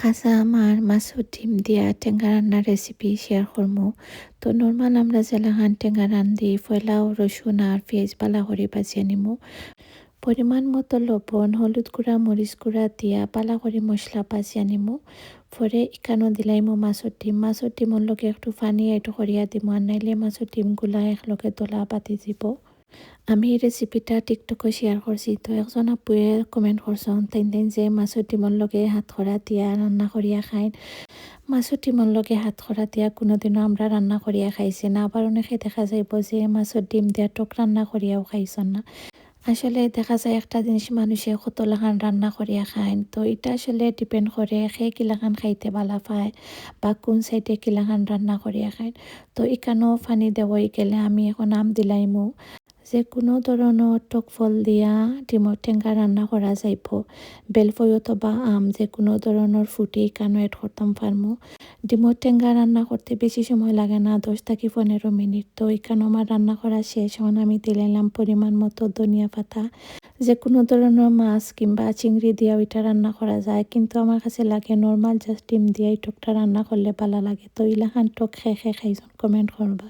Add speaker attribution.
Speaker 1: কাঁচা আমার মাছের ডিম দিয়া টেঙ্গা রান্নার রেসিপি শেয়ার করবো। তো নর্মাল আমরা যেলাখান টেঙ্গা রান্ধি ফয়লাও রসুন আর পেঁয়াজ বালা করে বাজিয়ে নিমু। পরিমাণ মতো লবণ হলুদ গুঁড়া মরিচ গুঁড়া দিয়া পালা করে মশলা বাজিয়ে নিমু। পরে এখানো দিলাইমু মাছের ডিমর লগে একটু পানি এড করিয়া দিমু, আর নাইলে মাছের ডিমগুলা একলগে দলা বাতি দিব। আমি এই রেসিপিটা টিকটকে শেয়ার করছি, তো একজন আপুয়ে কমেন্ট করছেন তাই যে মাছের ডিমর লগে হাত খরা দিয়া রান্না করিয়া খাইন। মাছের ডিমর লগে হাত খরা দিয়া কোনোদিনও আমরা রান্না করিয়া খাইছি না, আবার অনেকে দেখা যাইব যে মাছের ডিম দিয়া টক রান্না করিয়াও খাইছেন না। আসলে দেখা যায় একটা জিনিস মানুষে কতলাখান রান্না করিয়া খায়, তো এটা আসলে ডিপেন্ড করে সে কিলাখান খাইতে ভালা পায় বা কোন সাইডে কিলাখান রান্না করিয়া খায়। তো এখানেও পানি দেওয়াই গেলে আমি এখন আম দিলাইমু। যে কোনো ধরনের টক ফল দিয়া ডিমর টেঙ্গা রান্না করা যাইব। বেলফই অথবা আম যে কোনো ধরনের ফুটি এখানে এড করতাম পারমু। ডিমর টেঙ্গা রান্না করতে বেশি সময় লাগে না, 10 থেকে 15 মিনিট। তো এখানে আমার রান্না করা শেষ, এখন আমি দিলাইলাম পরিমাণ মতো ধনিয়া পাতা। যে কোনো ধরনের মাছ কিংবা চিংড়ি দিয়া ওইটা রান্না করা যায়, কিন্তু আমার কাছে লাগে নর্মাল জাস্ট ডিম দিয়ে এই টকটা রান্না করলে ভালো লাগে। তো ইলাখান টক খেয়ে খাইজন কমেন্ট করবা।